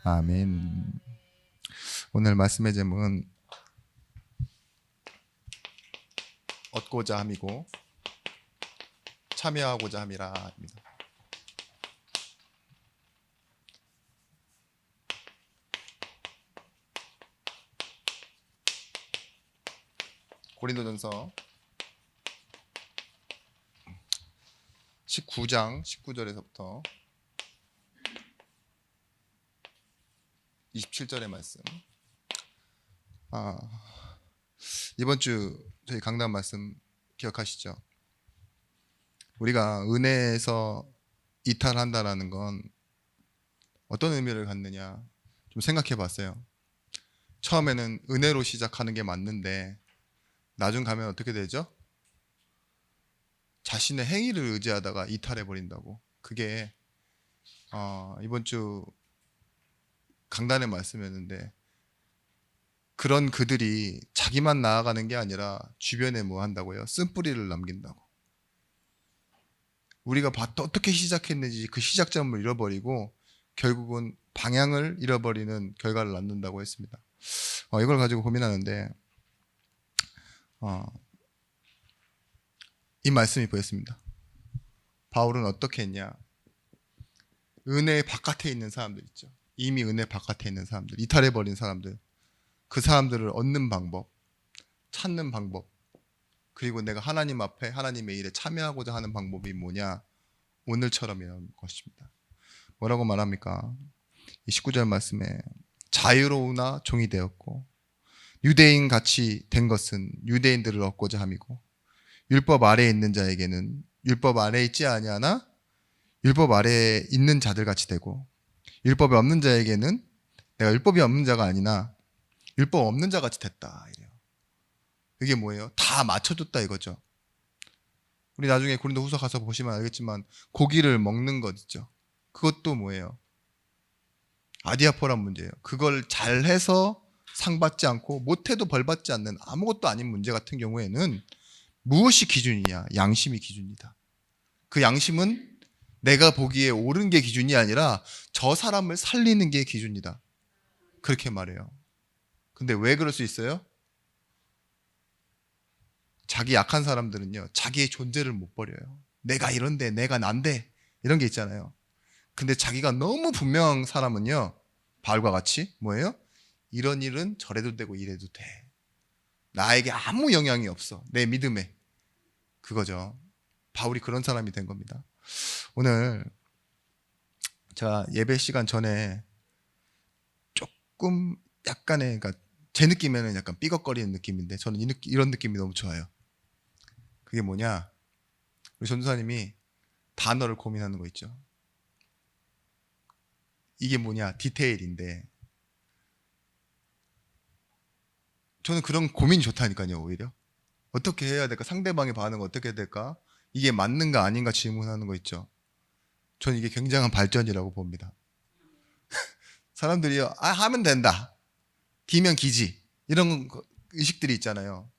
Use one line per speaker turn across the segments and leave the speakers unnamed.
아멘. 오늘 말씀의 제목은 얻고자 함이고 참여하고자 함이라 입니다. 고린도전서 19장 19절에서부터 27절의 말씀. 이번 주 저희 강단 말씀 기억하시죠? 우리가 은혜에서 이탈한다라는 건 어떤 의미를 갖느냐 좀 생각해 봤어요. 처음에는 은혜로 시작하는 게 맞는데 나중 가면 어떻게 되죠? 자신의 행위를 의지하다가 이탈해 버린다고. 그게 이번 주 강단의 말씀이었는데, 그런 그들이 자기만 나아가는 게 아니라 주변에 뭐 한다고요? 쓴뿌리를 남긴다고. 우리가 어떻게 시작했는지 그 시작점을 잃어버리고 결국은 방향을 잃어버리는 결과를 낳는다고 했습니다. 이걸 가지고 고민하는데 이 말씀이 보였습니다. 바울은 어떻게 했냐? 은혜 바깥에 있는 사람들 있죠. 이미 은혜 바깥에 있는 사람들, 이탈해버린 사람들, 그 사람들을 얻는 방법, 찾는 방법, 그리고 내가 하나님 앞에 하나님의 일에 참여하고자 하는 방법이 뭐냐? 오늘처럼이라는 것입니다. 뭐라고 말합니까? 이 19절 말씀에 자유로우나 종이 되었고 유대인 같이 된 것은 유대인들을 얻고자 함이고 율법 아래에 있는 자에게는 율법 아래에 있지 아니하나 율법 아래에 있는 자들 같이 되고 율법이 없는 자에게는 내가 율법이 없는 자가 아니나 율법 없는 자 같이 됐다 이래요. 이게 뭐예요? 다 맞춰줬다 이거죠. 우리 나중에 고린도 후서 가서 보시면 알겠지만 고기를 먹는 것 있죠. 그것도 뭐예요? 아디아포란 문제예요. 그걸 잘해서 상 받지 않고 못해도 벌 받지 않는 아무것도 아닌 문제 같은 경우에는 무엇이 기준이냐? 양심이 기준이다. 그 양심은 내가 보기에 옳은 게 기준이 아니라 저 사람을 살리는 게 기준이다. 그렇게 말해요. 근데 왜 그럴 수 있어요? 자기 약한 사람들은요, 자기의 존재를 못 버려요. 내가 이런데, 내가 난데, 이런 게 있잖아요. 근데 자기가 너무 분명한 사람은요, 바울과 같이 뭐예요? 이런 일은 저래도 되고 이래도 돼. 나에게 아무 영향이 없어. 내 믿음에. 그거죠. 바울이 그런 사람이 된 겁니다. 오늘 제가 예배 시간 전에 조금 약간의, 그러니까 제 느낌에는 약간 삐걱거리는 느낌인데 저는 이런 느낌이 너무 좋아요. 그게 뭐냐? 우리 전도사님이 단어를 고민하는 거 있죠. 이게 뭐냐? 디테일인데 저는 그런 고민이 좋다니까요. 오히려 어떻게 해야 될까? 상대방의 반응은 어떻게 될까? 이게 맞는가 아닌가 질문하는 거 있죠. 저는 이게 굉장한 발전이라고 봅니다. 사람들이요, 하면 된다, 기면 기지, 이런 의식들이 있잖아요.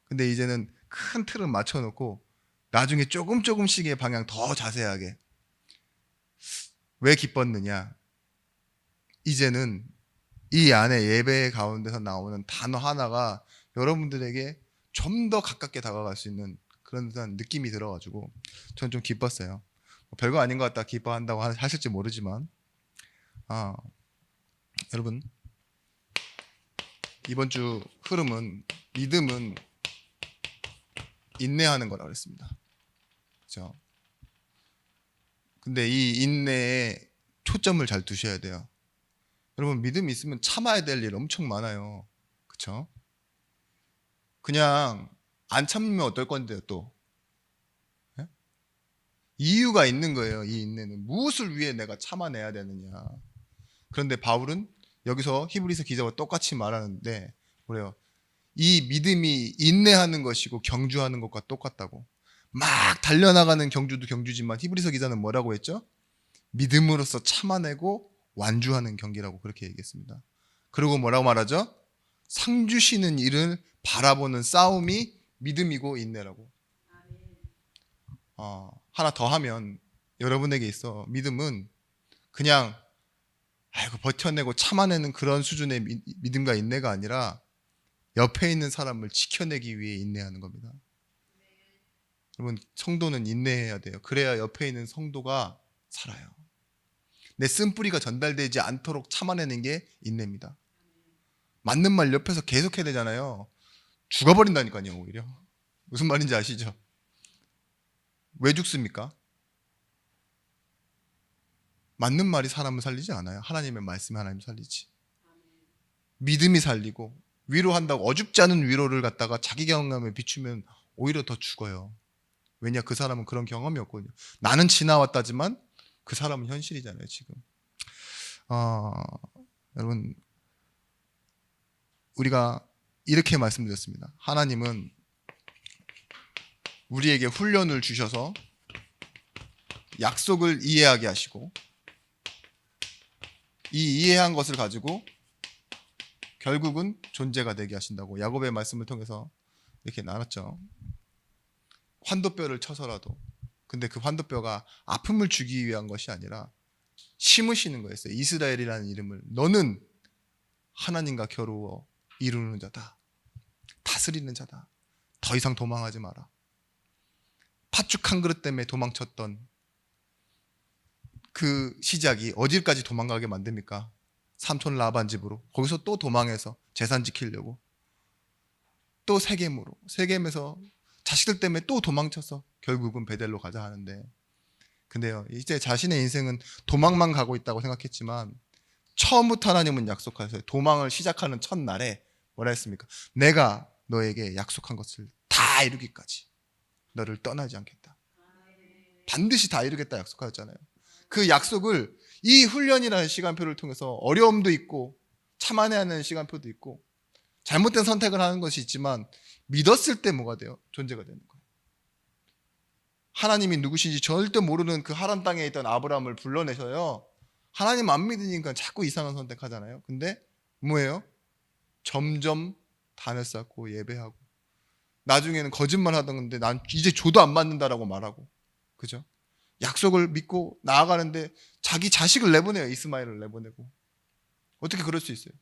근데 이제는 큰 틀은 맞춰놓고 나중에 조금씩의 방향 더 자세하게. 왜 기뻤느냐? 이제는 이 안에 예배 가운데서 나오는 단어 하나가 여러분들에게 좀 더 가깝게 다가갈 수 있는 그런 느낌이 들어가지고 저는 좀 기뻤어요. 별거 아닌 것 같다 기뻐한다고 하실지 모르지만 여러분, 이번 주 흐름은 믿음은 인내하는 거라고 했습니다. 그렇죠? 근데 이 인내에 초점을 잘 두셔야 돼요. 여러분, 믿음이 있으면 참아야 될 일 엄청 많아요. 그렇죠? 그냥 안 참으면 어떨 건데요, 또. 예? 이유가 있는 거예요. 이 인내는 무엇을 위해 내가 참아내야 되느냐. 그런데 바울은 여기서 히브리서 기자와 똑같이 말하는데 그래요. 이 믿음이 인내하는 것이고 경주하는 것과 똑같다고. 막 달려나가는 경주도 경주지만 히브리서 기자는 뭐라고 했죠? 믿음으로써 참아내고 완주하는 경기라고 그렇게 얘기했습니다. 그리고 뭐라고 말하죠? 상 주시는 일을 바라보는 싸움이 믿음이고 인내라고. 하나 더 하면 여러분에게 있어 믿음은 그냥 아이고 버텨내고 참아내는 그런 수준의 믿음과 인내가 아니라 옆에 있는 사람을 지켜내기 위해 인내하는 겁니다. 여러분, 성도는 인내해야 돼요. 그래야 옆에 있는 성도가 살아요. 내 쓴뿌리가 전달되지 않도록 참아내는 게 인내입니다. 맞는 말 옆에서 계속 해야 되잖아요. 죽어버린다니까요, 오히려. 무슨 말인지 아시죠? 왜 죽습니까? 맞는 말이 사람을 살리지 않아요. 하나님의 말씀이 하나님 살리지. 믿음이 살리고 위로한다고 어줍지 않은 위로를 갖다가 자기 경험에 비추면 오히려 더 죽어요. 왜냐, 그 사람은 그런 경험이 없거든요. 나는 지나왔다지만 그 사람은 현실이잖아요, 지금. 여러분, 우리가 이렇게 말씀드렸습니다. 하나님은 우리에게 훈련을 주셔서 약속을 이해하게 하시고, 이 이해한 것을 가지고 결국은 존재가 되게 하신다고 야곱의 말씀을 통해서 이렇게 나눴죠. 환도뼈를 쳐서라도. 근데 그 환도뼈가 아픔을 주기 위한 것이 아니라 심으시는 거였어요. 이스라엘이라는 이름을. 너는 하나님과 겨루어 이루는 자다. 다스리는 자다. 더 이상 도망하지 마라. 팥죽 한 그릇 때문에 도망쳤던 그 시작이 어디까지 도망가게 만듭니까? 삼촌 라반 집으로. 거기서 또 도망해서 재산 지키려고. 또 세겜으로. 세겜에서 자식들 때문에 또 도망쳐서 결국은 베델로 가자 하는데, 근데요, 이제 자신의 인생은 도망만 가고 있다고 생각했지만 처음부터 하나님은 약속하세요. 도망을 시작하는 첫날에 뭐라 했습니까? 내가 너에게 약속한 것을 다 이루기까지 너를 떠나지 않겠다. 반드시 다 이루겠다 약속하였잖아요. 그 약속을 이 훈련이라는 시간표를 통해서 어려움도 있고 참아내야 하는 시간표도 있고 잘못된 선택을 하는 것이 있지만 믿었을 때 뭐가 돼요? 존재가 되는 거예요. 하나님이 누구신지 절대 모르는 그 하란 땅에 있던 아브라함을 불러내셔요. 하나님 안 믿으니까 자꾸 이상한 선택하잖아요. 근데 뭐예요? 점점 단을 쌓고 예배하고 나중에는 거짓말 하던 건데 난 이제 줘도 안 받는다라고 말하고, 그죠? 약속을 믿고 나아가는데 자기 자식을 내보내요. 이스마엘을 내보내고. 어떻게 그럴 수 있어요?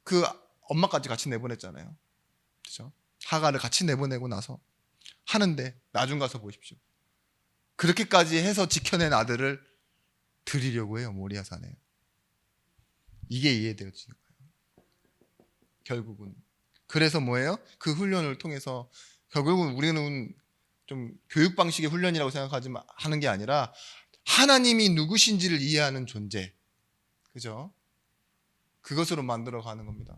그 엄마까지 같이 내보냈잖아요. 그죠? 하가를 같이 내보내고 나서 하는데 나중 가서 보십시오. 그렇게까지 해서 지켜낸 아들을 드리려고 해요. 모리아산에. 이게 이해되어지는 거예요. 결국은. 그래서 뭐예요? 그 훈련을 통해서 결국은 우리는 좀 교육 방식의 훈련이라고 생각하지만 하는 게 아니라 하나님이 누구신지를 이해하는 존재. 그죠? 그것으로 만들어 가는 겁니다.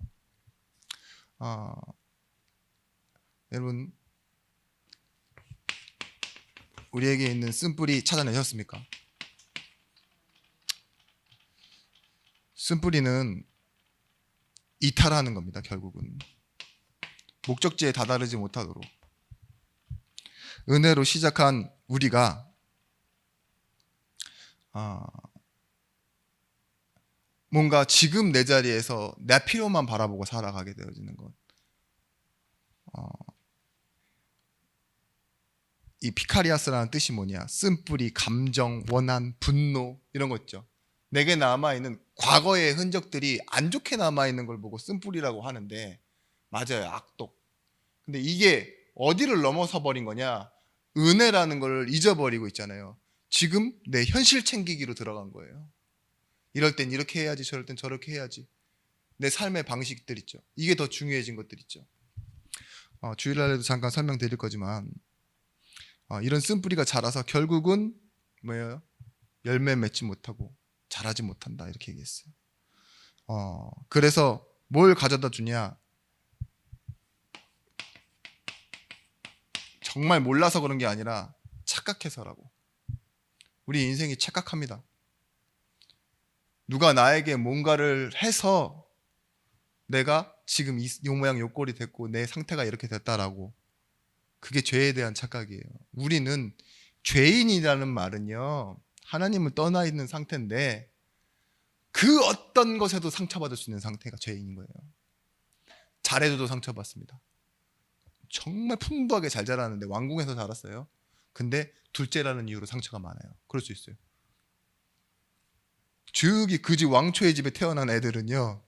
여러분, 우리에게 있는 쓴뿌리 찾아내셨습니까? 쓴뿌리는 이탈하는 겁니다. 결국은 목적지에 다다르지 못하도록. 은혜로 시작한 우리가 뭔가 지금 내 자리에서 내 필요만 바라보고 살아가게 되어지는 것. 이 피카리아스라는 뜻이 뭐냐? 쓴뿌리, 감정, 원한, 분노 이런 거 있죠. 내게 남아있는 과거의 흔적들이 안 좋게 남아있는 걸 보고 쓴뿌리라고 하는데 맞아요. 악독. 근데 이게 어디를 넘어서 버린 거냐? 은혜라는 걸 잊어버리고 있잖아요. 지금 내 현실 챙기기로 들어간 거예요. 이럴 땐 이렇게 해야지, 저럴 땐 저렇게 해야지. 내 삶의 방식들 있죠. 이게 더 중요해진 것들 있죠. 주일날에도 잠깐 설명드릴 거지만 이런 쓴뿌리가 자라서 결국은 뭐예요? 열매 맺지 못하고 자라지 못한다 이렇게 얘기했어요. 그래서 뭘 가져다 주냐? 정말 몰라서 그런 게 아니라 착각해서라고. 우리 인생이 착각합니다. 누가 나에게 뭔가를 해서 내가 지금 이 모양 요 꼴이 됐고 내 상태가 이렇게 됐다라고. 그게 죄에 대한 착각이에요. 우리는 죄인이라는 말은요, 하나님을 떠나 있는 상태인데 그 어떤 것에도 상처받을 수 있는 상태가 죄인인 거예요. 잘해줘도 상처받습니다. 정말 풍부하게 잘 자라는데 왕궁에서 자랐어요. 근데 둘째라는 이유로 상처가 많아요. 그럴 수 있어요. 저기 그 집 왕초의 집에 태어난 애들은요,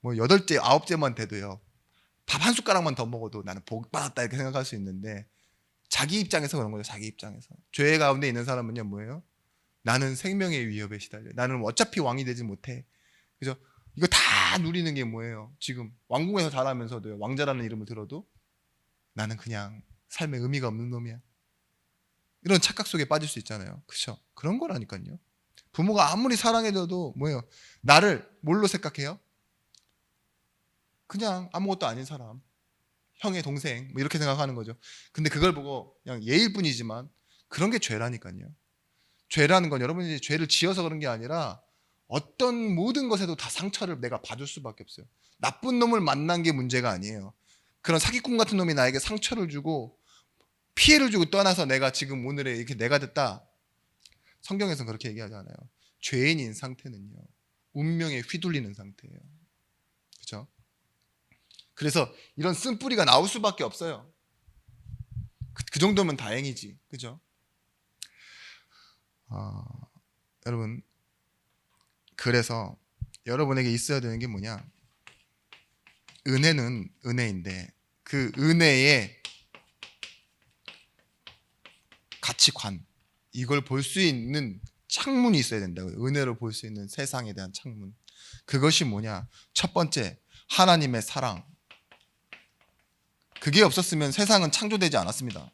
뭐 8째, 9째만 돼도요, 밥 한 숟가락만 더 먹어도 나는 복 받았다 이렇게 생각할 수 있는데, 자기 입장에서 그런 거죠. 자기 입장에서. 죄 가운데 있는 사람은요, 뭐예요? 나는 생명의 위협에 시달려. 나는 어차피 왕이 되지 못해. 그죠? 이거 다 누리는 게 뭐예요? 지금 왕궁에서 자라면서도요, 왕자라는 이름을 들어도 나는 그냥 삶에 의미가 없는 놈이야. 이런 착각 속에 빠질 수 있잖아요. 그렇죠? 그런 거라니까요. 부모가 아무리 사랑해줘도 뭐예요? 나를 뭘로 생각해요? 그냥 아무것도 아닌 사람, 형의 동생 뭐 이렇게 생각하는 거죠. 근데 그걸 보고 그냥 예일 뿐이지만 그런 게 죄라니까요. 죄라는 건 여러분이 죄를 지어서 그런 게 아니라 어떤 모든 것에도 다 상처를 내가 받을 수밖에 없어요. 나쁜 놈을 만난 게 문제가 아니에요. 그런 사기꾼 같은 놈이 나에게 상처를 주고 피해를 주고 떠나서 내가 지금 오늘의 이렇게 내가 됐다. 성경에서는 그렇게 얘기하잖아요. 죄인인 상태는요, 운명에 휘둘리는 상태예요. 그렇죠? 그래서 이런 쓴뿌리가 나올 수밖에 없어요. 그 정도면 다행이지. 그죠? 여러분, 그래서 여러분에게 있어야 되는 게 뭐냐? 은혜는 은혜인데 그 은혜의 가치관, 이걸 볼 수 있는 창문이 있어야 된다고요. 은혜로 볼 수 있는 세상에 대한 창문. 그것이 뭐냐? 첫 번째, 하나님의 사랑. 그게 없었으면 세상은 창조되지 않았습니다.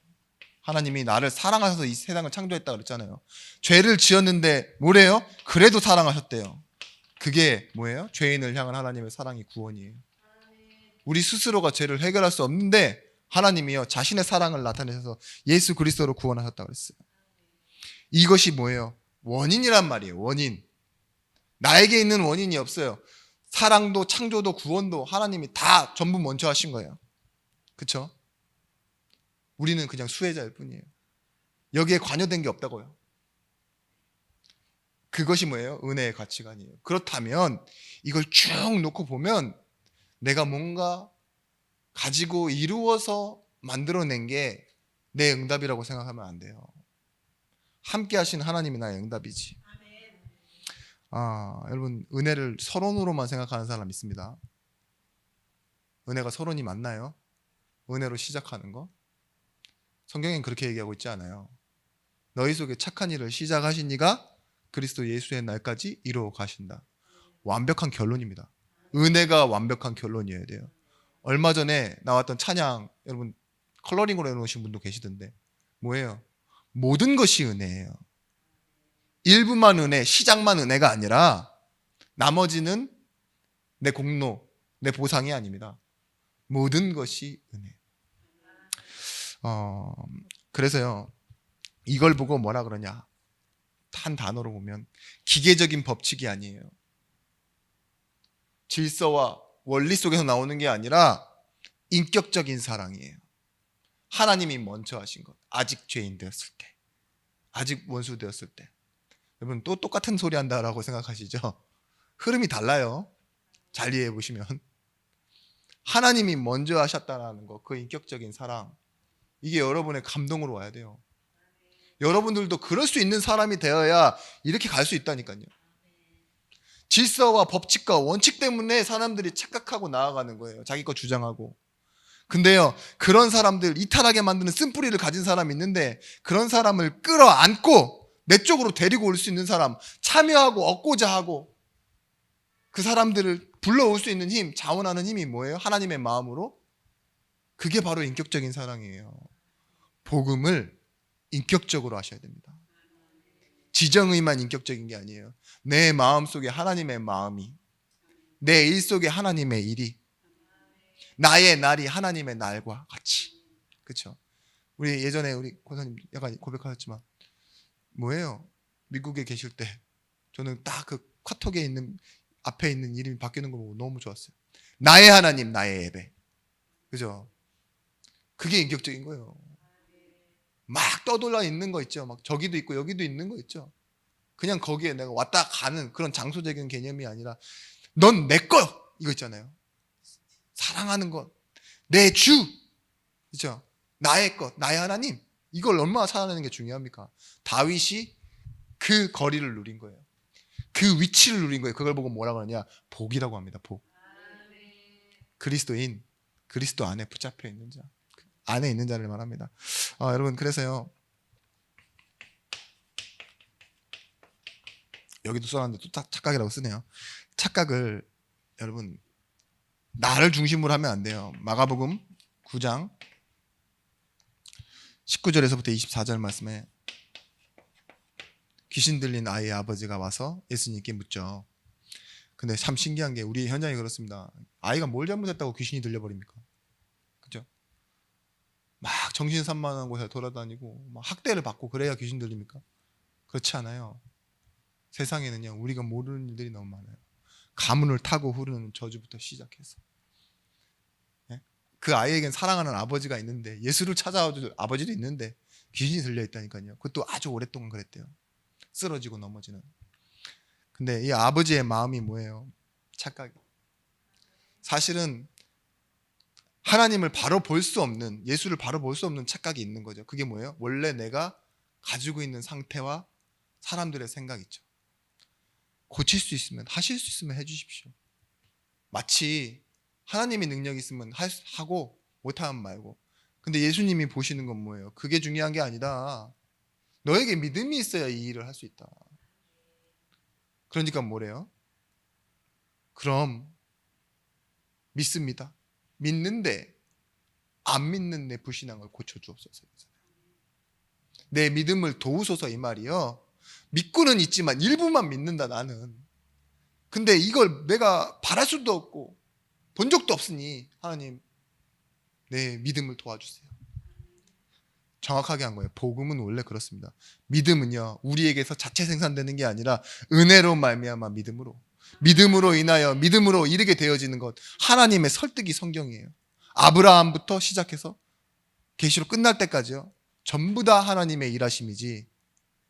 하나님이 나를 사랑하셔서 이 세상을 창조했다 그랬잖아요. 죄를 지었는데 뭐래요? 그래도 사랑하셨대요. 그게 뭐예요? 죄인을 향한 하나님의 사랑이 구원이에요. 우리 스스로가 죄를 해결할 수 없는데 하나님이요, 자신의 사랑을 나타내셔서 예수 그리스도로 구원하셨다고 그랬어요. 이것이 뭐예요? 원인이란 말이에요. 원인. 나에게 있는 원인이 없어요. 사랑도 창조도 구원도 하나님이 다 전부 먼저 하신 거예요. 그렇죠? 우리는 그냥 수혜자일 뿐이에요. 여기에 관여된 게 없다고요. 그것이 뭐예요? 은혜의 가치관이에요. 그렇다면 이걸 쭉 놓고 보면 내가 뭔가 가지고 이루어서 만들어낸 게 내 응답이라고 생각하면 안 돼요. 함께 하신 하나님이 나의 응답이지. 여러분, 은혜를 서론으로만 생각하는 사람 있습니다. 은혜가 서론이 맞나요? 은혜로 시작하는 거? 성경엔 그렇게 얘기하고 있지 않아요. 너희 속에 착한 일을 시작하신 이가 그리스도 예수의 날까지 이루어 가신다. 완벽한 결론입니다. 은혜가 완벽한 결론이어야 돼요. 얼마 전에 나왔던 찬양, 여러분 컬러링으로 해놓으신 분도 계시던데 뭐예요? 모든 것이 은혜예요. 일부만 은혜, 시작만 은혜가 아니라 나머지는 내 공로, 내 보상이 아닙니다. 모든 것이 은혜. 그래서요, 이걸 보고 뭐라 그러냐? 한 단어로 보면 기계적인 법칙이 아니에요. 질서와 원리 속에서 나오는 게 아니라 인격적인 사랑이에요. 하나님이 먼저 하신 것. 아직 죄인 되었을 때, 아직 원수 되었을 때. 여러분 또 똑같은 소리 한다라고 생각하시죠? 흐름이 달라요. 잘 이해해 보시면 하나님이 먼저 하셨다라는 것, 그 인격적인 사랑, 이게 여러분의 감동으로 와야 돼요. 여러분들도 그럴 수 있는 사람이 되어야 이렇게 갈 수 있다니까요. 질서와 법칙과 원칙 때문에 사람들이 착각하고 나아가는 거예요. 자기 거 주장하고. 근데요, 그런 사람들, 이탈하게 만드는 쓴뿌리를 가진 사람이 있는데 그런 사람을 끌어안고 내 쪽으로 데리고 올 수 있는 사람, 참여하고 얻고자 하고 그 사람들을 불러올 수 있는 힘, 자원하는 힘이 뭐예요? 하나님의 마음으로. 그게 바로 인격적인 사랑이에요. 복음을 인격적으로 하셔야 됩니다. 지정의만 인격적인 게 아니에요. 내 마음 속에 하나님의 마음이, 내 일 속에 하나님의 일이, 나의 날이 하나님의 날과 같이. 그렇죠? 우리 예전에 우리 권사님 약간 고백하셨지만 뭐예요? 미국에 계실 때 저는 딱 그 카톡에 있는 앞에 있는 이름이 바뀌는 거 보고 너무 좋았어요. 나의 하나님, 나의 예배. 그죠? 그게 인격적인 거예요. 막 떠돌아 있는 거 있죠. 막 저기도 있고 여기도 있는 거 있죠. 그냥 거기에 내가 왔다 가는 그런 장소적인 개념이 아니라 넌 내 거, 이거 있잖아요. 사랑하는 것, 내 주, 그죠? 나의 것, 나의 하나님. 이걸 얼마나 찾아내는 게 중요합니까? 다윗이 그 거리를 누린 거예요. 그 위치를 누린 거예요. 그걸 보고 뭐라고 하느냐? 복이라고 합니다. 복. 그리스도인, 그리스도 안에 붙잡혀 있는 자, 안에 있는 자를 말합니다. 여러분, 그래서요, 여기도 써놨는데 또 착각이라고 쓰네요. 착각을 여러분 나를 중심으로 하면 안 돼요. 마가복음 9장 19절에서부터 24절 말씀에 귀신 들린 아이의 아버지가 와서 예수님께 묻죠. 근데 참 신기한 게 우리 현장이 그렇습니다. 아이가 뭘 잘못했다고 귀신이 들려버립니까? 그죠? 막 정신산만한 곳에 돌아다니고 막 학대를 받고 그래야 귀신 들립니까? 그렇지 않아요. 세상에는요, 우리가 모르는 일들이 너무 많아요. 가문을 타고 흐르는 저주부터 시작해서, 예? 그 아이에겐 사랑하는 아버지가 있는데, 예수를 찾아와줄 아버지도 있는데 귀신이 들려있다니까요. 그것도 아주 오랫동안 그랬대요. 쓰러지고 넘어지는. 근데 이 아버지의 마음이 뭐예요? 착각이. 사실은 하나님을 바로 볼 수 없는, 예수를 바로 볼 수 없는 착각이 있는 거죠. 그게 뭐예요? 원래 내가 가지고 있는 상태와 사람들의 생각 있죠. 고칠 수 있으면, 하실 수 있으면 해주십시오. 마치 하나님의 능력이 있으면 하고 못하면 말고. 근데 예수님이 보시는 건 뭐예요? 그게 중요한 게 아니다. 너에게 믿음이 있어야 이 일을 할 수 있다. 그러니까 뭐래요? 그럼 믿습니다. 믿는데 안 믿는 내 불신앙을 고쳐주옵소서. 내 믿음을 도우소서, 이 말이요. 믿고는 있지만 일부만 믿는다, 나는. 근데 이걸 내가 바랄 수도 없고 본 적도 없으니 하나님, 내 믿음을 도와주세요. 정확하게 한 거예요. 복음은 원래 그렇습니다. 믿음은요, 우리에게서 자체 생산되는 게 아니라 은혜로 말미암아 믿음으로 인하여 믿음으로 이르게 되어지는 것, 하나님의 설득이 성경이에요. 아브라함부터 시작해서 계시록 끝날 때까지요, 전부 다 하나님의 일하심이지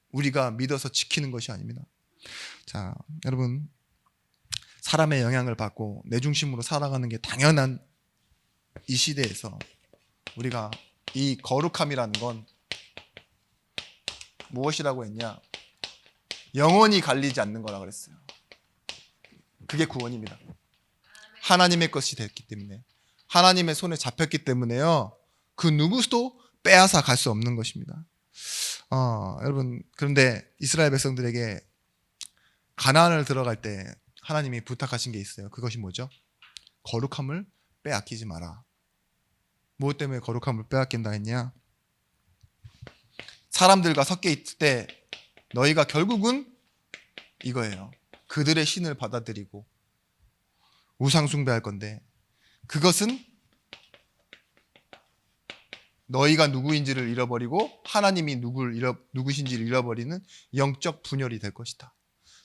우리가 믿어서 지키는 것이 아닙니다. 자, 여러분, 사람의 영향을 받고 내 중심으로 살아가는 게 당연한 이 시대에서 우리가 이 거룩함이라는 건 무엇이라고 했냐? 영원히 갈리지 않는 거라 그랬어요. 그게 구원입니다. 하나님의 것이 됐기 때문에, 하나님의 손에 잡혔기 때문에요, 그 누구도 빼앗아 갈 수 없는 것입니다. 여러분, 그런데 이스라엘 백성들에게 가나안을 들어갈 때 하나님이 부탁하신 게 있어요. 그것이 뭐죠? 거룩함을 빼앗기지 마라. 무엇 때문에 거룩함을 빼앗긴다 했냐? 사람들과 섞여 있을 때 너희가 결국은 이거예요. 그들의 신을 받아들이고 우상 숭배할 건데, 그것은 너희가 누구인지를 잃어버리고 하나님이 누구신지를 잃어버리는 영적 분열이 될 것이다.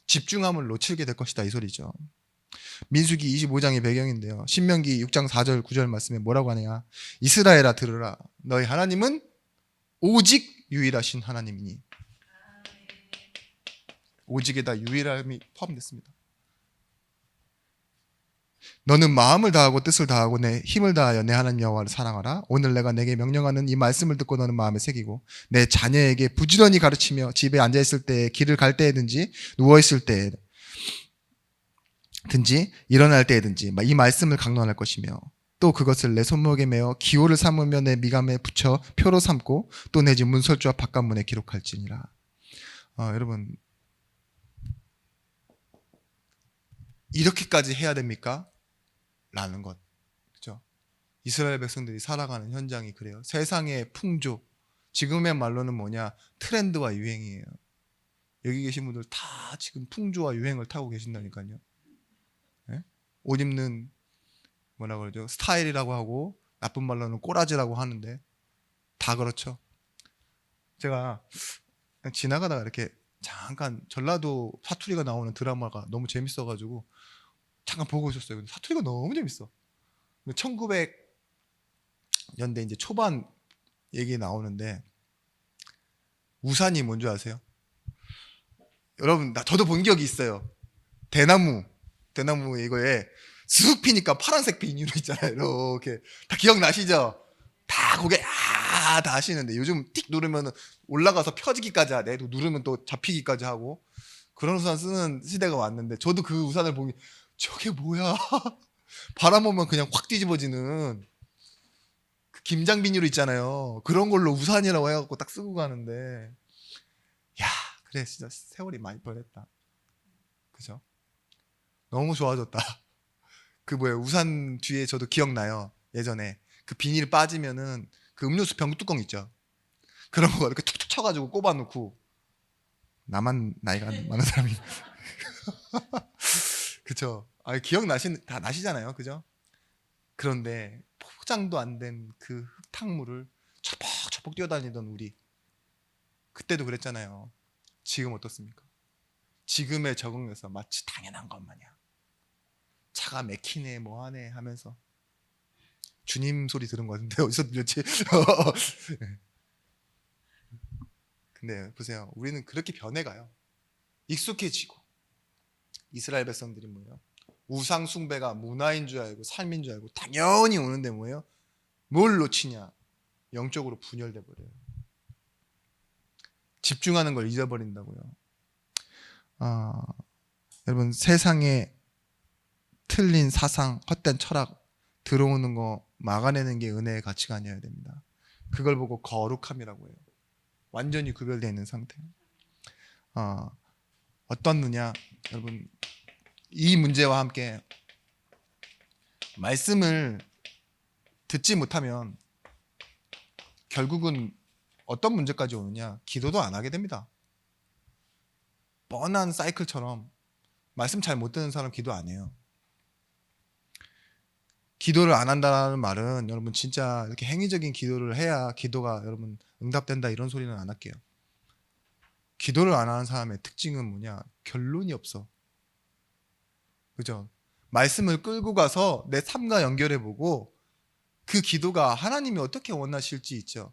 집중함을 놓치게 될 것이다, 이 소리죠. 민수기 25장의 배경인데요, 신명기 6장 4절 9절 말씀에 뭐라고 하냐? 이스라엘아 들으라, 너희 하나님은 오직 유일하신 하나님이니. 오직에다 유일함이 포함됐습니다. 너는 마음을 다하고 뜻을 다하고 내 힘을 다하여 내 하나님 여호와를 사랑하라. 오늘 내가 내게 명령하는 이 말씀을 듣고 너는 마음에 새기고 내 자녀에게 부지런히 가르치며 집에 앉아있을 때, 길을 갈 때든지 누워있을 때든지 일어날 때든지 이 말씀을 강론할 것이며, 또 그것을 내 손목에 메어 기호를 삼으며 내 미감에 붙여 표로 삼고 또 내 집 문설주와 바깥문에 기록할지니라. 여러분, 이렇게까지 해야 됩니까? 라는 것, 그죠? 이스라엘 백성들이 살아가는 현장이 그래요. 세상의 풍조, 지금의 말로는 뭐냐? 트렌드와 유행이에요. 여기 계신 분들 다 지금 풍조와 유행을 타고 계신다니까요. 네? 옷 입는 뭐라고 그러죠? 스타일이라고 하고, 나쁜 말로는 꼬라지라고 하는데 다 그렇죠. 제가 그냥 지나가다가 이렇게 잠깐 전라도 사투리가 나오는 드라마가 너무 재밌어가지고 잠깐 보고 있었어요. 근데 사투리가 너무 재밌어. 1900년대 이제 초반 얘기 나오는데, 우산이 뭔지 아세요? 여러분, 저도 본 기억이 있어요. 대나무 이거에 쑥 피니까 파란색 비닐로 있잖아요. 이렇게 다 기억나시죠? 다 고개 다 하시는데, 요즘 틱 누르면 올라가서 펴지기까지 하네. 또 누르면 또 잡히기까지 하고. 그런 우산 쓰는 시대가 왔는데 저도 그 우산을 보면 저게 뭐야? 바람 오면 그냥 확 뒤집어지는 그 김장 비닐로 있잖아요. 그런 걸로 우산이라고 해갖고 딱 쓰고 가는데 야 그래 진짜 세월이 많이 변했다. 그죠? 너무 좋아졌다. 그 뭐야 우산 뒤에 저도 기억나요. 예전에 그 비닐 빠지면은 그 음료수 병 뚜껑 있죠. 그런 거 이렇게 툭툭 쳐가지고 꼽아놓고 나만 나이가 많은 사람이 그쵸? 아 기억나신 다 나시잖아요, 그죠? 그런데 포장도 안 된 그 흙탕물을 처벅처벅 뛰어다니던 우리 그때도 그랬잖아요. 지금 어떻습니까? 지금에 적응해서 마치 당연한 것 마냥 차가 막히네 뭐하네 하면서 주님 소리 들은 것 같은데 어디서 들렸지? 근데 보세요. 우리는 그렇게 변해가요. 익숙해지고 이스라엘 백성들이 뭐예요? 우상 숭배가 문화인 줄 알고 삶인 줄 알고 당연히 오는데 뭐예요? 뭘 놓치냐? 영적으로 분열돼 버려요. 집중하는 걸 잊어버린다고요. 아, 여러분 세상에 틀린 사상, 헛된 철학 들어오는 거 막아내는 게 은혜의 가치가 아니어야 됩니다. 그걸 보고 거룩함이라고 해요. 완전히 구별되어 있는 상태. 어떻느냐, 여러분 이 문제와 함께 말씀을 듣지 못하면 결국은 어떤 문제까지 오느냐? 기도도 안 하게 됩니다. 뻔한 사이클처럼 말씀 잘 못 듣는 사람 기도 안 해요. 기도를 안 한다는 말은 여러분 진짜 이렇게 행위적인 기도를 해야 기도가 여러분 응답된다 이런 소리는 안 할게요. 기도를 안 하는 사람의 특징은 뭐냐? 결론이 없어. 그죠? 말씀을 끌고 가서 내 삶과 연결해보고 그 기도가 하나님이 어떻게 원하실지 있죠.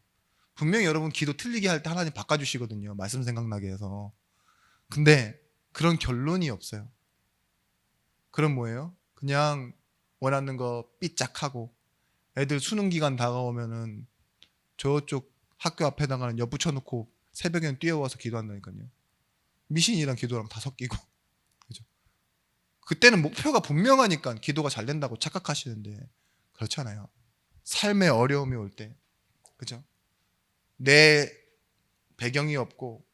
분명히 여러분 기도 틀리게 할 때 하나님 바꿔주시거든요. 말씀 생각나게 해서. 근데 그런 결론이 없어요. 그럼 뭐예요? 그냥 원하는 거 삐짝하고 애들 수능 기간 다가오면은 저쪽 학교 앞에다가는 엿 붙여놓고 새벽에는 뛰어와서 기도한다니까요. 미신이랑 기도랑 다 섞이고. 그죠? 그때는 목표가 분명하니까 기도가 잘 된다고 착각하시는데 그렇지 않아요. 삶의 어려움이 올 때, 그죠? 내 배경이 없고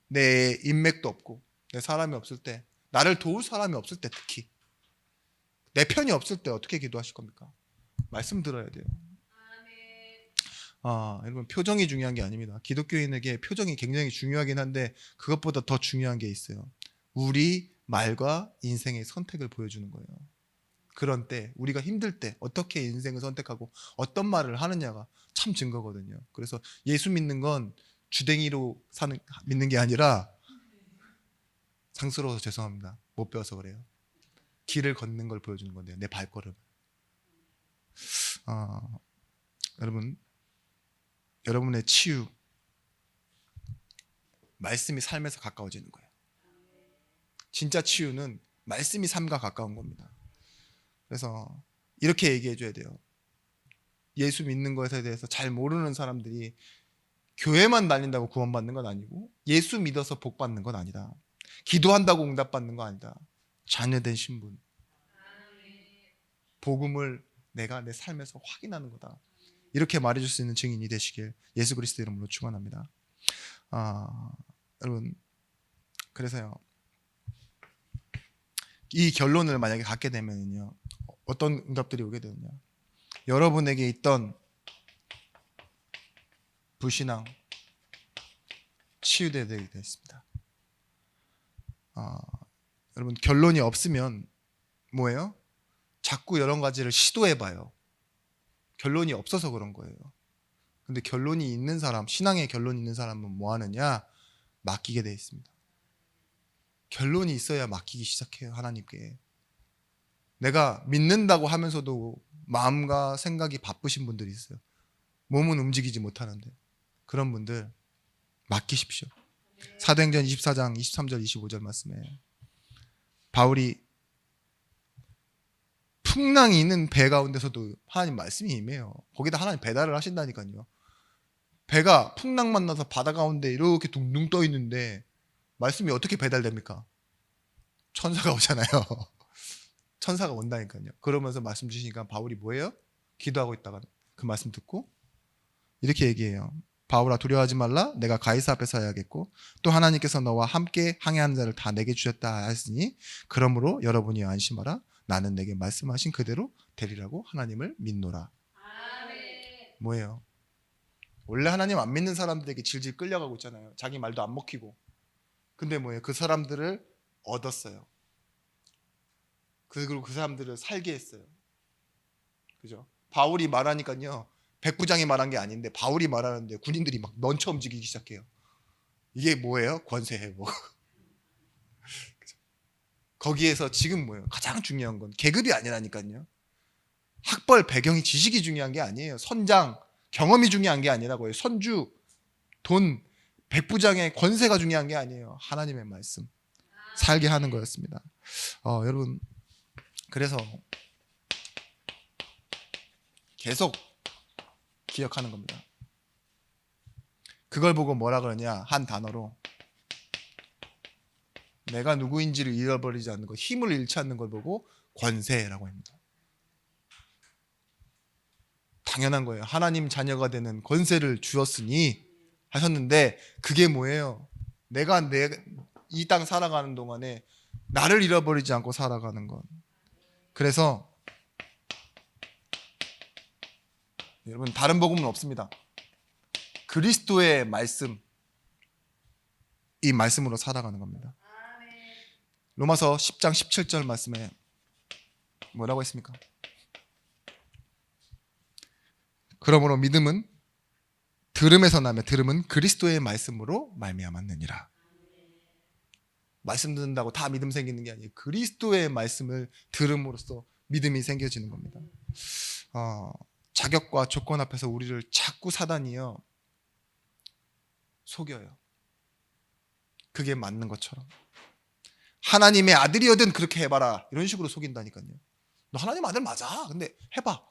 내 인맥도 없고 내 사람이 없을 때, 나를 도울 사람이 없을 때, 특히 내 편이 없을 때 어떻게 기도하실 겁니까? 말씀 들어야 돼요. 여러분 표정이 중요한 게 아닙니다. 기독교인에게 표정이 굉장히 중요하긴 한데 그것보다 더 중요한 게 있어요. 우리 말과 인생의 선택을 보여주는 거예요. 그런 때 우리가 힘들 때 어떻게 인생을 선택하고 어떤 말을 하느냐가 참 증거거든요. 그래서 예수 믿는 건 주댕이로 믿는 게 아니라 상스러워서 죄송합니다. 못 배워서 그래요. 길을 걷는 걸 보여주는 건데요. 내 발걸음. 여러분, 여러분의 치유, 말씀이 삶에서 가까워지는 거예요. 진짜 치유는 말씀이 삶과 가까운 겁니다. 그래서 이렇게 얘기해 줘야 돼요. 예수 믿는 것에 대해서 잘 모르는 사람들이 교회만 다닌다고 구원받는 건 아니고 예수 믿어서 복 받는 건 아니다. 기도한다고 응답받는 거 아니다. 자녀된 신분. 복음을 내가 내 삶에서 확인하는 거다. 이렇게 말해줄 수 있는 증인이 되시길 예수 그리스도 이름으로 축원합니다. 여러분, 그래서요. 이 결론을 만약에 갖게 되면요, 어떤 응답들이 오게 되느냐? 여러분에게 있던 불신앙 치유되게 되었습니다. 여러분 결론이 없으면 뭐예요? 자꾸 여러 가지를 시도해봐요. 결론이 없어서 그런 거예요. 근데 결론이 있는 사람, 신앙의 결론이 있는 사람은 뭐 하느냐? 맡기게 돼 있습니다. 결론이 있어야 맡기기 시작해요. 하나님께. 내가 믿는다고 하면서도 마음과 생각이 바쁘신 분들이 있어요. 몸은 움직이지 못하는데 그런 분들 맡기십시오. 사도행전 24장 23절 25절 말씀에 바울이 풍랑이 있는 배 가운데서도 하나님 말씀이 임해요. 거기다 하나님 배달을 하신다니까요. 배가 풍랑 만나서 바다 가운데 이렇게 둥둥 떠 있는데 말씀이 어떻게 배달됩니까? 천사가 오잖아요. 천사가 온다니까요. 그러면서 말씀 주시니까 바울이 뭐예요? 기도하고 있다가 그 말씀 듣고 이렇게 얘기해요. 바울아, 두려워하지 말라. 내가 가이사 앞에 서야겠고 또 하나님께서 너와 함께 항해하는 자를 다 내게 주셨다 하시니 그러므로 여러분이 안심하라. 나는 내게 말씀하신 그대로 되리라고 하나님을 믿노라.
아멘.
뭐예요? 원래 하나님 안 믿는 사람들에게 질질 끌려가고 있잖아요. 자기 말도 안 먹히고. 근데 뭐예요? 그 사람들을 얻었어요. 그리고 그 사람들을 살게 했어요. 그죠? 바울이 말하니까요. 백부장이 말한 게 아닌데 바울이 말하는데 군인들이 막 넌쳐 움직이기 시작해요. 이게 뭐예요? 권세 회복. 거기에서 지금 뭐예요? 가장 중요한 건 계급이 아니라니까요. 학벌, 배경이, 지식이 중요한 게 아니에요. 선장, 경험이 중요한 게 아니라고요. 선주, 돈, 백부장의 권세가 중요한 게 아니에요. 하나님의 말씀 살게 하는 거였습니다. 여러분, 그래서 계속 기억하는 겁니다. 그걸 보고 뭐라 그러냐? 한 단어로 내가 누구인지를 잃어버리지 않는 것, 힘을 잃지 않는 걸 보고 권세라고 합니다. 당연한 거예요. 하나님 자녀가 되는 권세를 주었으니 하셨는데 그게 뭐예요? 내가 이 땅 살아가는 동안에 나를 잃어버리지 않고 살아가는 것. 그래서 여러분 다른 복음은 없습니다. 그리스도의 말씀, 이 말씀으로 살아가는 겁니다. 로마서 10장 17절 말씀에 뭐라고 했습니까? 그러므로 믿음은 들음에서 나며 들음은 그리스도의 말씀으로 말미암았느니라. 말씀 듣는다고 다 믿음 생기는 게 아니에요. 그리스도의 말씀을 들음으로써 믿음이 생겨지는 겁니다. 자격과 조건 앞에서 우리를 자꾸 사단이요 속여요. 그게 맞는 것처럼 하나님의 아들이거든 그렇게 해봐라 이런 식으로 속인다니까요. 너 하나님 아들 맞아. 근데 해봐.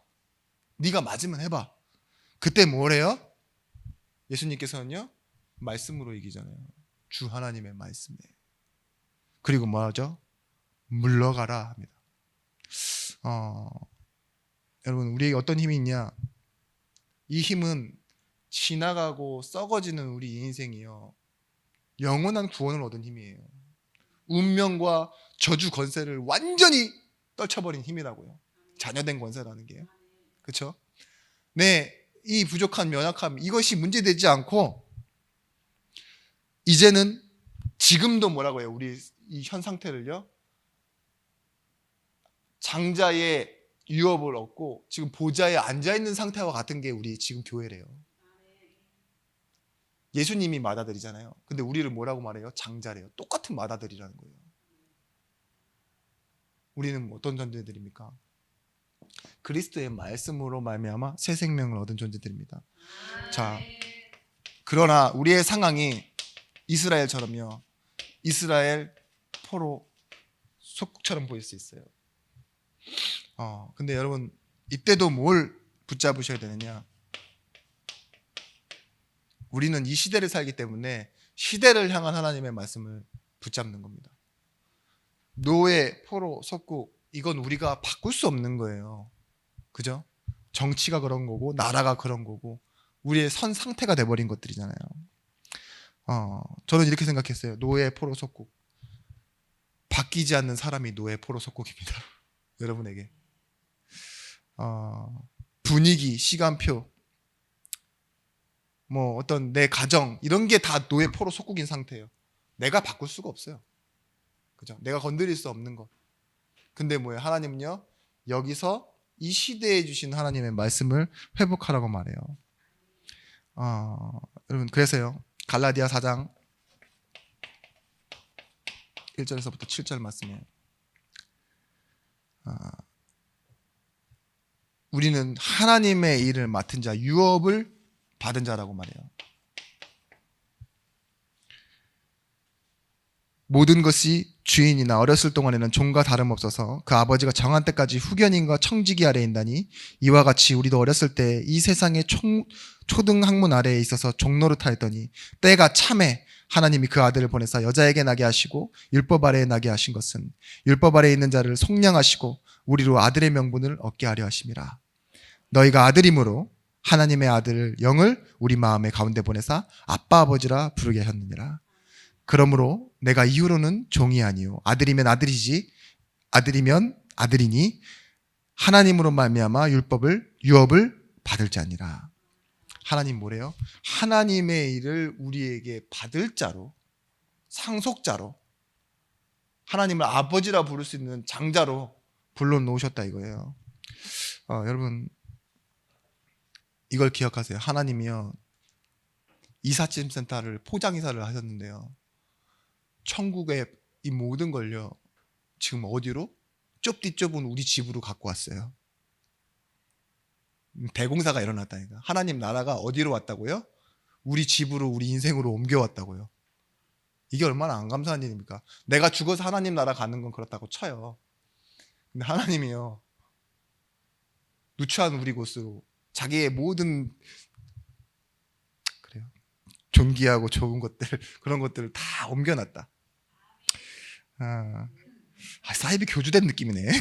네가 맞으면 해봐. 그때 뭐래요? 예수님께서는요 말씀으로 이기잖아요. 주 하나님의 말씀에. 그리고 뭐하죠? 물러가라 합니다. 여러분 우리에게 어떤 힘이 있냐? 이 힘은 지나가고 썩어지는 우리 인생이요 영원한 구원을 얻은 힘이에요. 운명과 저주 권세를 완전히 떨쳐버린 힘이라고요. 자녀된 권세라는 게요. 그렇죠? 이 부족한 연약함 이것이 문제되지 않고 이제는 지금도 뭐라고 해요? 우리 이 현 상태를요 장자의 유업을 얻고 지금 보좌에 앉아있는 상태와 같은 게 우리 지금 교회래요. 예수님이 맏아들이잖아요. 근데 우리를 뭐라고 말해요? 장자래요. 똑같은 맏아들이라는 거예요. 우리는 어떤 존재들입니까? 그리스도의 말씀으로 말미암아 새 생명을 얻은 존재들입니다. 자, 그러나 우리의 상황이 이스라엘처럼요. 이스라엘 포로 속국처럼 보일 수 있어요. 근데 여러분 이때도 뭘 붙잡으셔야 되느냐? 우리는 이 시대를 살기 때문에 시대를 향한 하나님의 말씀을 붙잡는 겁니다. 노예, 포로, 속국 이건 우리가 바꿀 수 없는 거예요. 그죠? 정치가 그런 거고 나라가 그런 거고 우리의 선 상태가 돼버린 것들이잖아요. 저는 이렇게 생각했어요. 노예, 포로, 속국 바뀌지 않는 사람이 노예, 포로, 속국입니다. 여러분에게 분위기, 시간표 뭐 어떤 내 가정 이런 게 다 노예, 포로, 속국인 상태예요. 내가 바꿀 수가 없어요. 그죠? 내가 건드릴 수 없는 것. 근데 뭐예요? 하나님은요 여기서 이 시대에 주신 하나님의 말씀을 회복하라고 말해요. 여러분 그래서요 갈라디아 4장 1절에서부터 7절 말씀에 우리는 하나님의 일을 맡은 자, 유업을 받은 자라고 말해요. 모든 것이 주인이나 어렸을 동안에는 종과 다름없어서 그 아버지가 정한 때까지 후견인과 청지기 아래에 있다니 이와 같이 우리도 어렸을 때 이 세상의 초등 학문 아래에 있어서 종노릇하였더니 때가 참에 하나님이 그 아들을 보내사 여자에게 나게 하시고 율법 아래에 나게 하신 것은 율법 아래에 있는 자를 속량하시고 우리로 아들의 명분을 얻게 하려 하심이라. 너희가 아들이므로 하나님의 아들 영을 우리 마음의 가운데 보내사 아빠 아버지라 부르게 하셨느니라. 그러므로 내가 이후로는 종이 아니요 아들이면 아들이지 아들이면 아들이니 하나님으로 말미암아 유업을 받을 자니라. 하나님 뭐래요? 하나님의 일을 우리에게 받을 자로, 상속자로, 하나님을 아버지라 부를 수 있는 장자로 불러놓으셨다 이거예요. 여러분 이걸 기억하세요. 하나님이요 이삿짐 센터를 포장이사를 하셨는데요, 천국의 이 모든 걸요 지금 어디로? 좁디 좁은 우리 집으로 갖고 왔어요. 대공사가 일어났다니까. 하나님 나라가 어디로 왔다고요? 우리 집으로, 우리 인생으로 옮겨왔다고요. 이게 얼마나 안 감사한 일입니까? 내가 죽어서 하나님 나라 가는 건 그렇다고 쳐요. 근데 하나님이요 누추한 우리 곳으로 자기의 모든 그래요 존귀하고 좋은 것들, 그런 것들을 다 옮겨놨다. 사이비 교주된 느낌이네.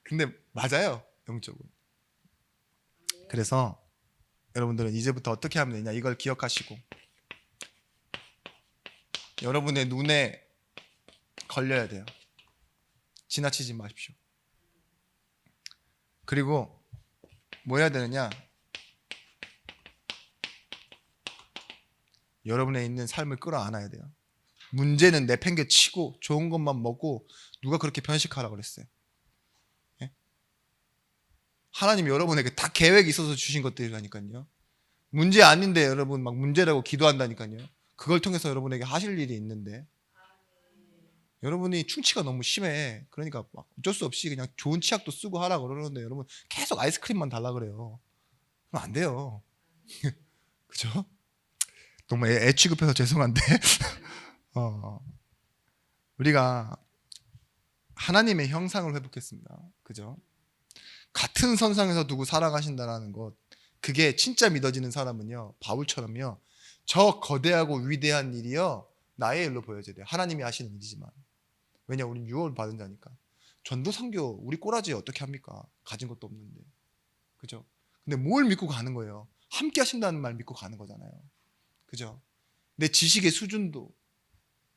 근데 맞아요, 영적으로. 그래서 여러분들은 이제부터 어떻게 하면 되냐, 이걸 기억하시고 여러분의 눈에 걸려야 돼요. 지나치지 마십시오. 그리고 뭐 해야 되느냐, 여러분의 있는 삶을 끌어안아야 돼요. 문제는 내팽개치고 좋은 것만 먹고, 누가 그렇게 편식하라고 그랬어요? 예? 하나님 여러분에게 다 계획이 있어서 주신 것들이라니까요. 문제 아닌데 여러분 막 문제라고 기도한다니까요. 그걸 통해서 여러분에게 하실 일이 있는데 여러분이 충치가 너무 심해. 그러니까 막 어쩔 수 없이 그냥 좋은 치약도 쓰고 하라고 그러는데 여러분 계속 아이스크림만 달라 그래요. 그럼 안 돼요. 그죠? 너무 애 취급해서 죄송한데 우리가 하나님의 형상을 회복했습니다. 그죠? 같은 선상에서 두고 살아가신다는 것, 그게 진짜 믿어지는 사람은요, 바울처럼요, 저 거대하고 위대한 일이요 나의 일로 보여져야 돼요. 하나님이 하시는 일이지만. 왜냐, 우린 유업을 받은 자니까. 전도선교 우리 꼬라지 어떻게 합니까? 가진 것도 없는데. 그죠? 근데 뭘 믿고 가는 거예요? 함께 하신다는 말 믿고 가는 거잖아요. 그죠? 내 지식의 수준도,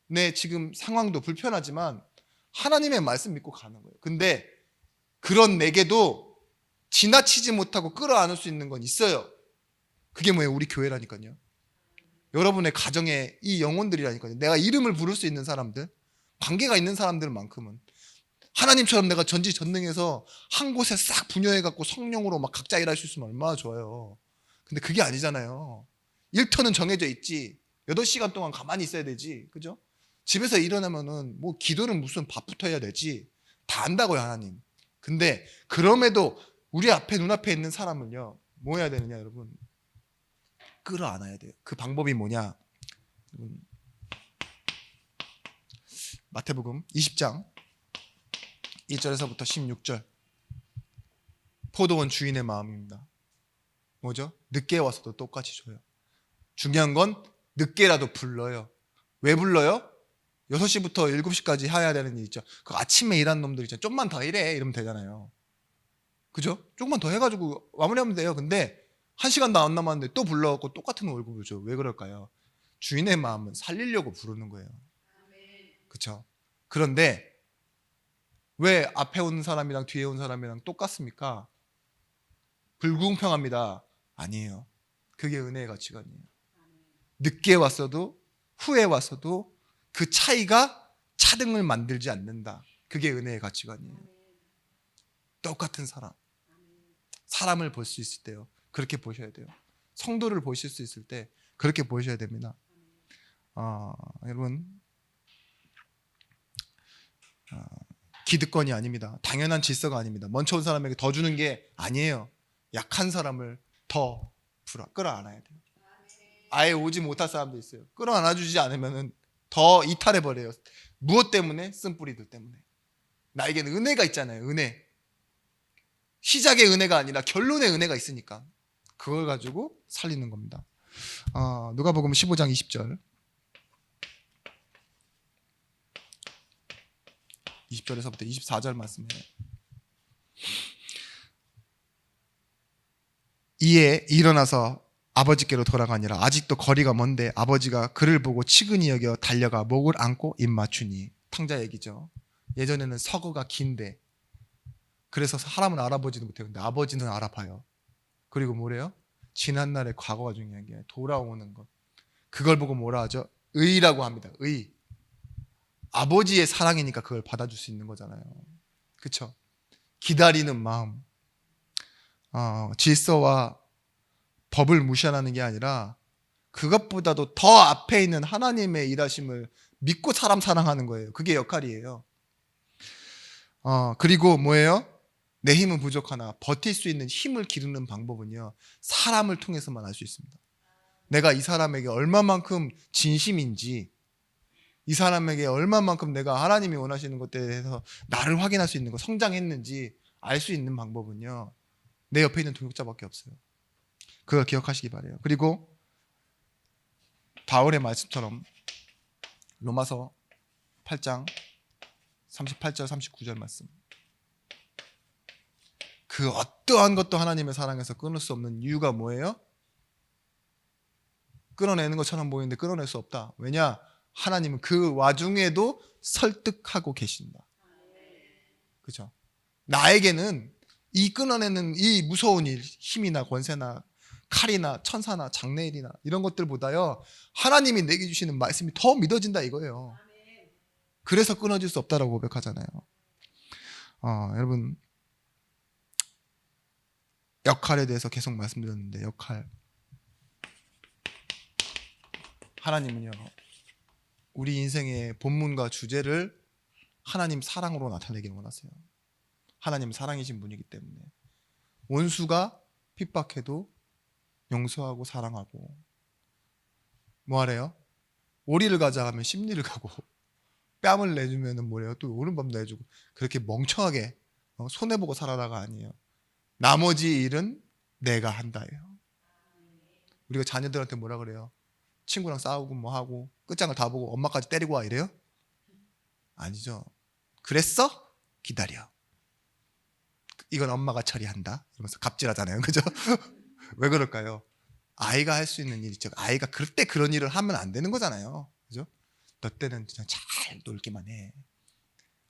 내 지금 상황도 불편하지만 하나님의 말씀 믿고 가는 거예요. 근데 그런 내게도 지나치지 못하고 끌어안을 수 있는 건 있어요. 그게 뭐예요? 우리 교회라니까요. 여러분의 가정에 이 영혼들이라니까요. 내가 이름을 부를 수 있는 사람들, 관계가 있는 사람들만큼은 하나님처럼 내가 전지전능해서 한 곳에 싹 분여해갖고 성령으로 막 각자 일할 수 있으면 얼마나 좋아요. 근데 그게 아니잖아요. 일터는 정해져 있지. 8시간 동안 가만히 있어야 되지. 그죠? 집에서 일어나면은 뭐 기도는 무슨 밥부터 해야 되지. 다 안다고요, 하나님. 근데 그럼에도 우리 앞에, 눈앞에 있는 사람을요, 뭐 해야 되느냐, 여러분? 끌어안아야 돼요. 그 방법이 뭐냐? 마태복음 20장 1절에서부터 16절. 포도원 주인의 마음입니다. 뭐죠? 늦게 와서도 똑같이 줘요. 중요한 건 늦게라도 불러요. 왜 불러요? 6시부터 7시까지 해야 되는 일 있죠. 그 아침에 일하는 놈들 있죠. 좀만 더 일해 이러면 되잖아요. 그죠? 조금만 더 해가지고 마무리하면 돼요. 근데 1시간도 안 남았는데 또 불러갖고 똑같은 월급을 줘. 왜 그럴까요? 주인의 마음은 살리려고 부르는 거예요. 그렇죠? 그런데 왜 앞에 온 사람이랑 뒤에 온 사람이랑 똑같습니까? 불공평합니다. 아니에요. 그게 은혜의 가치관이에요. 늦게 왔어도 후에 왔어도 그 차이가 차등을 만들지 않는다. 그게 은혜의 가치관이에요. 똑같은 사람을 볼 수 있을 때요, 그렇게 보셔야 돼요. 성도를 보실 수 있을 때 그렇게 보셔야 됩니다. 여러분, 기득권이 아닙니다. 당연한 질서가 아닙니다. 먼저 온 사람에게 더 주는 게 아니에요. 약한 사람을 더 끌어안아야 돼요. 아예 오지 못할 사람도 있어요. 끌어안아주지 않으면 더 이탈해 버려요. 무엇 때문에? 쓴뿌리들 때문에. 나에게는 은혜가 있잖아요. 은혜. 시작의 은혜가 아니라 결론의 은혜가 있으니까 그걸 가지고 살리는 겁니다. 누가복음 15장 20절. 20절에서부터 24절 말씀이에요. 이에 일어나서 아버지께로 돌아가니라. 아직도 거리가 먼데 아버지가 그를 보고 치근히 여겨 달려가 목을 안고 입 맞추니. 탕자 얘기죠. 예전에는 서거가 긴데 그래서 사람은 알아보지도 못해요. 근데 아버지는 알아봐요. 그리고 뭐래요? 지난날의 과거가 중요한 게 아니라 돌아오는 것. 그걸 보고 뭐라 하죠? 의라고 합니다. 의. 아버지의 사랑이니까 그걸 받아줄 수 있는 거잖아요. 그렇죠? 기다리는 마음. 질서와 법을 무시하는 게 아니라 그것보다도 더 앞에 있는 하나님의 일하심을 믿고 사람 사랑하는 거예요. 그게 역할이에요. 그리고 뭐예요? 내 힘은 부족하나 버틸 수 있는 힘을 기르는 방법은요, 사람을 통해서만 알 수 있습니다. 내가 이 사람에게 얼마만큼 진심인지, 이 사람에게 얼마만큼 내가 하나님이 원하시는 것에 대해서 나를 확인할 수 있는 거, 성장했는지 알 수 있는 방법은요, 내 옆에 있는 동역자밖에 없어요. 그걸 기억하시기 바라요. 그리고 바울의 말씀처럼 로마서 8장 38절 39절 말씀. 그 어떠한 것도 하나님의 사랑에서 끊을 수 없는 이유가 뭐예요? 끊어내는 것처럼 보이는데 끊어낼 수 없다. 왜냐? 하나님은 그 와중에도 설득하고 계신다. 그렇죠? 나에게는 이 끊어내는 이 무서운 일, 힘이나 권세나 칼이나 천사나 장래일이나 이런 것들보다요, 하나님이 내게 주시는 말씀이 더 믿어진다 이거예요. 그래서 끊어질 수 없다라고 고백하잖아요. 여러분, 역할에 대해서 계속 말씀드렸는데, 역할. 하나님은요, 우리 인생의 본문과 주제를 하나님 사랑으로 나타내기를 원하세요. 하나님 사랑이신 분이기 때문에 원수가 핍박해도 용서하고 사랑하고, 뭐하래요? 오리를 가자 하면 십리를 가고, 뺨을 내주면 뭐래요? 또 오른밤 내주고. 그렇게 멍청하게 손해보고 살아라가 아니에요. 나머지 일은 내가 한다예요. 우리가 자녀들한테 뭐라 그래요? 친구랑 싸우고 뭐 하고 끝장을 다 보고 엄마까지 때리고 와 이래요? 아니죠. 그랬어? 기다려. 이건 엄마가 처리한다 이러면서 갑질하잖아요. 그죠? 왜 그럴까요? 아이가 할 수 있는 일이죠. 아이가 그럴 때 그런 일을 하면 안 되는 거잖아요. 그죠? 너 때는 그냥 잘 놀기만 해.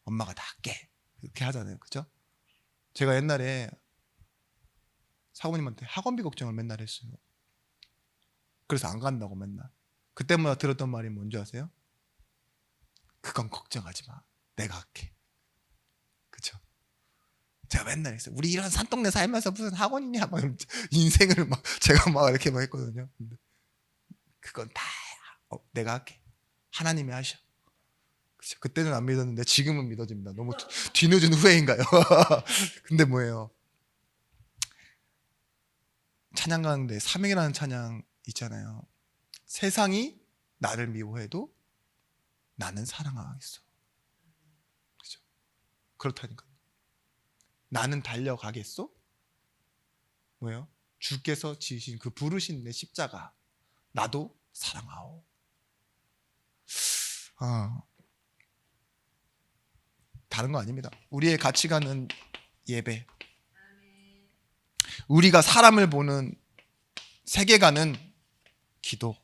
엄마가 다 할게. 그렇게 하잖아요. 그죠? 제가 옛날에 사모님한테 학원비 걱정을 맨날 했어요. 그래서 안 간다고 맨날. 그때마다 들었던 말이 뭔지 아세요? 그건 걱정하지 마. 내가 할게. 그쵸? 제가 맨날 했어요. 우리 이런 산동네 살면서 무슨 학원이냐? 막 인생을 막 제가 막 이렇게 막 했거든요. 근데 그건 다 내가 할게. 하나님이 하셔. 그쵸? 그때는 안 믿었는데 지금은 믿어집니다. 너무 뒤늦은 후회인가요? 근데 뭐예요? 찬양 가는데 삼행이라는 찬양 있잖아요. 세상이 나를 미워해도 나는 사랑하겠어. 그죠? 그렇다니까. 나는 달려가겠소? 뭐예요? 주께서 지으신 그 부르신 내 십자가 나도 사랑하오. 다른 거 아닙니다. 우리의 가치관은 예배. 우리가 사람을 보는 세계관은 기도.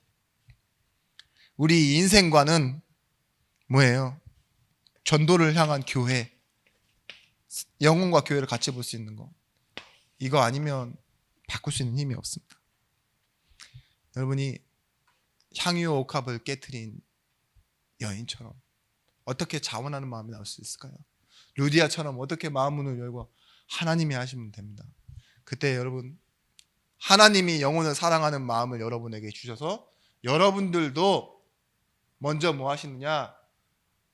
우리 인생관은 뭐예요? 전도를 향한 교회. 영혼과 교회를 같이 볼 수 있는 거. 이거 아니면 바꿀 수 있는 힘이 없습니다. 여러분이 향유 옥합을 깨트린 여인처럼 어떻게 자원하는 마음이 나올 수 있을까요? 루디아처럼 어떻게 마음 문을 열고 하나님이 하시면 됩니다. 그때 여러분, 하나님이 영혼을 사랑하는 마음을 여러분에게 주셔서 여러분들도 먼저 뭐 하시느냐?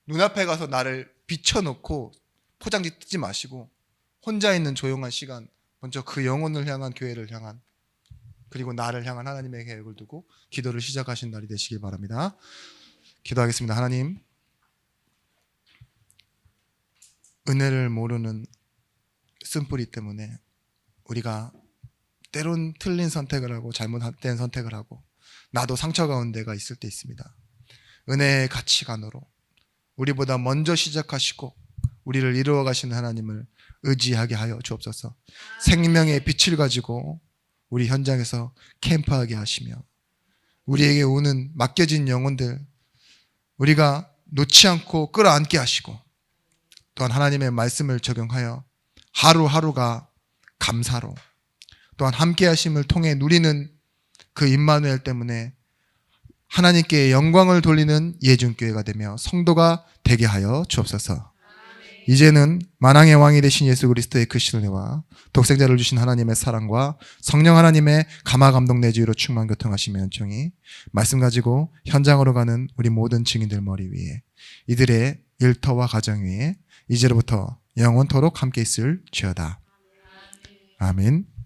눈앞에 가서 나를 비춰놓고 포장지 뜯지 마시고 혼자 있는 조용한 시간, 먼저 그 영혼을 향한, 교회를 향한, 그리고 나를 향한 하나님의 계획을 두고 기도를 시작하신 날이 되시길 바랍니다. 기도하겠습니다. 하나님, 은혜를 모르는 쓴뿌리 때문에 우리가 때론 틀린 선택을 하고 잘못된 선택을 하고 나도 상처 가운데가 있을 때 있습니다. 은혜의 가치관으로 우리보다 먼저 시작하시고 우리를 이루어 가시는 하나님을 의지하게 하여 주옵소서. 생명의 빛을 가지고 우리 현장에서 캠프하게 하시며 우리에게 오는 맡겨진 영혼들 우리가 놓지 않고 끌어안게 하시고 또한 하나님의 말씀을 적용하여 하루하루가 감사로 또한 함께 하심을 통해 누리는 그 임마누엘 때문에 하나님께 영광을 돌리는 예중교회가 되며 성도가 되게 하여 주옵소서. 이제는 만왕의 왕이 되신 예수 그리스도의 그 신뢰와 독생자를 주신 하나님의 사랑과 성령 하나님의 감화 감동 내주의로 충만 교통하시며 연청이 말씀 가지고 현장으로 가는 우리 모든 증인들 머리 위에 이들의 일터와 가정 위에 이제로부터 영원토록 함께 있을 지어다. 아멘.